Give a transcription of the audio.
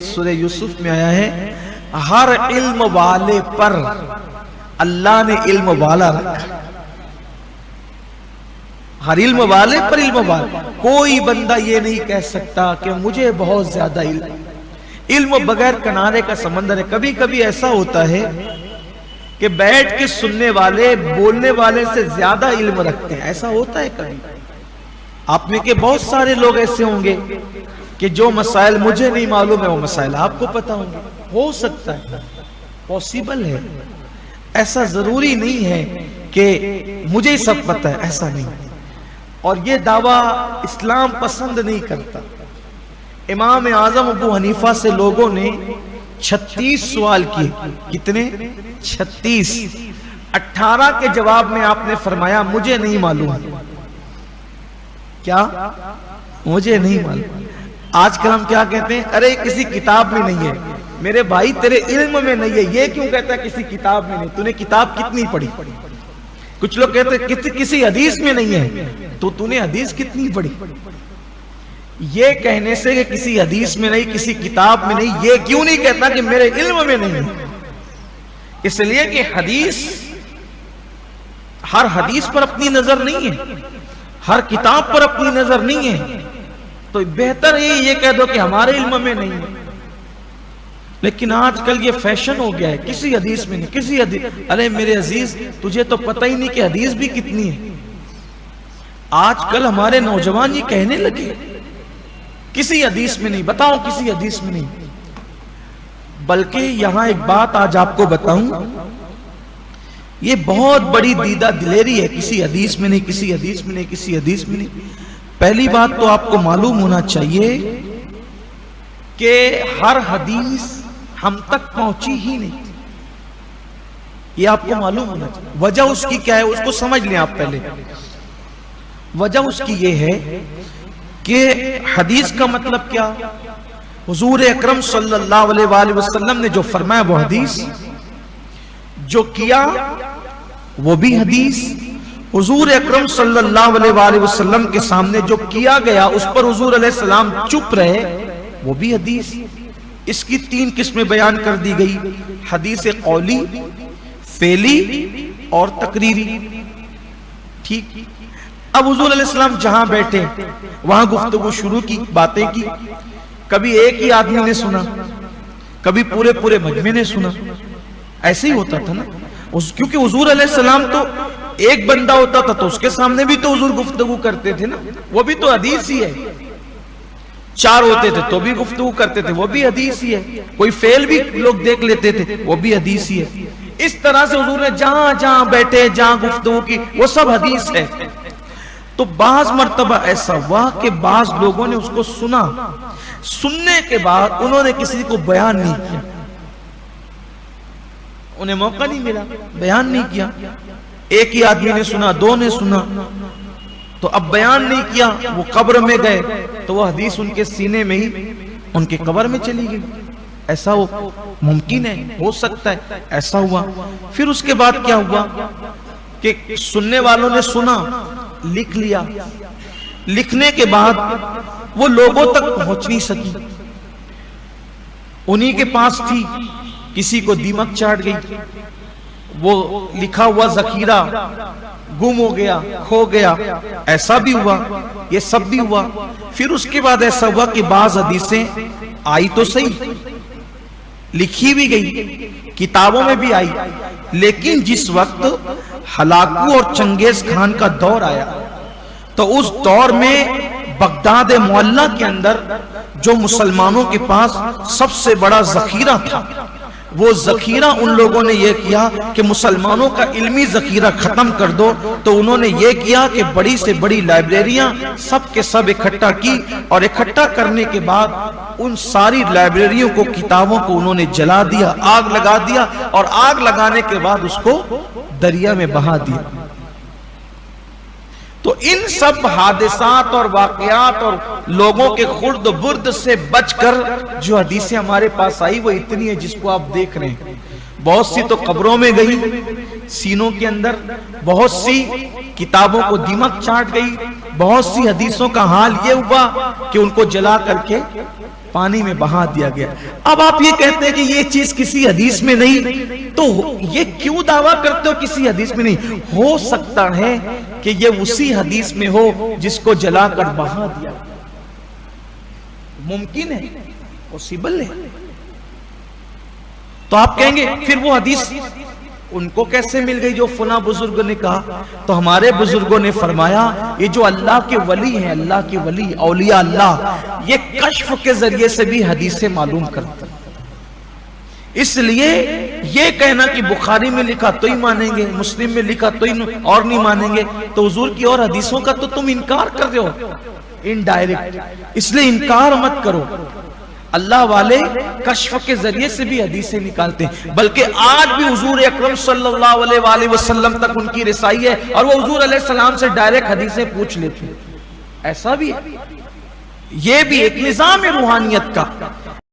سورہ یوسف میں آیا ہے ہر علم والے پر اللہ نے علم والا رکھا. ہر علم والے پر علم والا. کوئی بندہ یہ نہیں کہہ سکتا کہ مجھے بہت زیادہ علم بغیر کنارے کا سمندر ہے. کبھی کبھی ایسا ہوتا ہے کہ بیٹھ کے سننے والے بولنے والے سے زیادہ علم رکھتے ہیں. ایسا ہوتا ہے کبھی. آپ میں کہ بہت سارے لوگ ایسے ہوں گے کہ جو مسائل مجھے نہیں معلوم ہے وہ مسائل آپ کو پتا ہوں گے. ہو سکتا ہے, پوسیبل ہے. ایسا ضروری نہیں ہے کہ مجھے سب پتا ہے, ایسا نہیں. اور یہ دعویٰ اسلام پسند نہیں کرتا. امام اعظم ابو حنیفہ سے لوگوں نے 36 سوال کیے. کتنے؟ 36. 18 کے جواب میں آپ نے فرمایا مجھے نہیں معلوم. کیا؟ مجھے نہیں معلوم. آج کل ہم کیا کہتے ہیں؟ ارے کسی کتاب میں نہیں ہے. میرے بھائی تیرے علم میں نہیں ہے. یہ کیوں کہتا ہے کسی کتاب میں نہیں؟ تو نے کتاب کتنی پڑھی؟ کچھ لوگ کہتے ہیں کسی حدیث میں نہیں ہے. تو نے حدیث کتنی پڑھی؟ یہ کہنے سے کہ کسی حدیث میں نہیں, کسی کتاب میں نہیں, یہ کیوں نہیں کہتا کہ میرے علم میں نہیں ہے؟ اس لیے کہ حدیث, ہر حدیث پر اپنی نظر نہیں ہے, ہر کتاب پر اپنی نظر نہیں ہے. تو بہتر ہے یہ کہہ دو کہ ہمارے علم میں نہیں ہے. لیکن آج کل یہ فیشن ہو گیا ہے, کسی حدیث میں نہیں, کسی حدیث. ارے میرے عزیز تجھے تو پتہ ہی نہیں کہ حدیث بھی کتنی ہے. آج کل ہمارے نوجوان یہ کہنے لگے کسی حدیث میں نہیں. بتاؤ کسی حدیث میں نہیں. بلکہ یہاں ایک بات آج آپ کو بتاؤں, یہ بہت بڑی دیدہ دلیری ہے. کسی حدیث میں نہیں, کسی حدیث میں نہیں, کسی حدیث میں نہیں. پہلی بات تو آپ کو معلوم ہونا چاہیے کہ ہر حدیث ہم تک پہنچی ہی نہیں. یہ آپ کو معلوم ہونا چاہیے. وجہ اس کی کیا ہے اس کو سمجھ لیں آپ پہلے. وجہ اس کی یہ ہے کہ حدیث کا مطلب کیا؟ حضور اکرم صلی اللہ علیہ وآلہ وسلم نے جو فرمایا وہ حدیث, جو کیا وہ بھی حدیث. حضور اکرم صلی اللہ علیہ وآلہ وسلم کے سامنے جو کیا گیا اس پر حضور علیہ السلام چپ رہے وہ بھی حدیث. اس کی 3 قسمیں بیان کر دی گئی, حدیث قولی, فعلی اور تقریری. ٹھیک. اب حضور علیہ السلام جہاں بیٹھے وہاں گفتگو شروع کی, باتیں کی. کبھی ایک ہی آدمی نے سنا, کبھی پورے مجمع نے سنا. ایسے ہی ہوتا تھا نا, کیونکہ حضور علیہ السلام تو ایک بندہ ہوتا تھا تو اس کے سامنے بھی تو حضور گفتگو کرتے تھے نا, وہ بھی تو حدیث ہی ہے. 4 ہوتے تھے تو بھی گفتگو کرتے تھے, وہ بھی حدیث ہی ہے. کوئی فعل بھی لوگ دیکھ لیتے تھے, وہ بھی حدیث ہی ہے. اس طرح سے حضور نے جہاں جہاں بیٹھے, جہاں گفتگو کی, وہ سب حدیث ہے. تو بعض مرتبہ ایسا ہوا کہ بعض لوگوں نے اس کو سنا, سننے کے بعد انہوں نے کسی کو بیان نہیں کیا. انہیں موقع نہیں ملا, بیان نہیں کیا. ایک ہی آدمی نے سنا, 2 نے سنا, تو اب بیان نہیں کیا. وہ قبر میں گئے تو وہ حدیث ان کے سینے میں ہی ان کے قبر میں چلی گئی. ایسا وہ ممکن ہے, ہو سکتا ہے. ایسا ہوا. پھر اس کے بعد کیا ہوا کہ سننے والوں نے سنا, لکھ لیا. لکھنے کے بعد وہ لوگوں تک پہنچ نہیں سکی. انہی کے پاس تھی, کسی کو دیمک چاٹ گئی, وہ لکھا ہوا ذخیرہ گم ہو گیا, کھو گیا. ایسا بھی ہوا, یہ سب بھی ہوا. پھر اس کے بعد ایسا ہوا کہ بعض حدیثیں آئی تو صحیح, لکھی بھی گئی, کتابوں میں بھی آئی, لیکن جس وقت ہلاکو اور چنگیز خان کا دور آیا تو اس دور میں بغداد معلیٰ کے اندر جو مسلمانوں کے پاس سب سے بڑا ذخیرہ تھا, وہ ذخیرہ ان لوگوں نے یہ کیا کہ مسلمانوں کا علمی ذخیرہ ختم کر دو. تو انہوں نے یہ کیا کہ بڑی سے بڑی لائبریریاں سب کے سب اکٹھا کی, اور اکٹھا کرنے کے بعد ان ساری لائبریریوں کو, کتابوں کو انہوں نے جلا دیا, آگ لگا دیا, اور آگ لگانے کے بعد اس کو دریا میں بہا دیا. تو ان سب حادثات اور واقعات اور لوگوں کے خرد و برد سے بچ کر جو حدیثیں ہمارے پاس آئی وہ اتنی ہے جس کو آپ دیکھ رہے ہیں. بہت سی تو قبروں میں گئی سینوں کے اندر, بہت سی کتابوں کو دیمک چاٹ گئی, بہت سی حدیثوں کا حال یہ ہوا کہ ان کو جلا کر کے پانی میں بہا دیا گیا۔ اب آپ یہ کہتے ہیں کہ یہ چیز کسی حدیث میں نہیں، تو یہ کیوں دعویٰ کرتے ہو کسی حدیث میں نہیں؟ ہو سکتا ہے کہ یہ اسی حدیث میں ہو جس کو جلا کر بہا دیا، ممکن ہے، پوسیبل ہے۔ تو آپ کہیں گے پھر وہ حدیث ان کو کیسے مل گئی جو فلاں بزرگ نے کہا؟ تو ہمارے بزرگوں نے فرمایا یہ جو اللہ کے ولی ہیں، اللہ کے ولی، اولیاء اللہ، یہ کشف کے ذریعے سے بھی حدیثیں معلوم کرتے ہیں۔ اس لیے یہ کہنا کہ بخاری میں لکھا تو ہی مانیں گے، مسلم میں لکھا تو ہی اور نہیں مانیں گے، تو حضور کی اور حدیثوں کا تو تم انکار کر رہے ہو انڈائریکٹ، اس لیے انکار مت کرو۔ اللہ والے کشف کے ذریعے سے بھی حدیثیں نکالتے ہیں، بلکہ آج بھی حضور اکرم صلی اللہ علیہ وآلہ وسلم تک ان کی رسائی ہے، اور وہ حضور علیہ السلام سے ڈائریکٹ حدیثیں پوچھ لیتے ہیں۔ ایسا بھی ہے، یہ بھی ایک نظام ہے روحانیت کا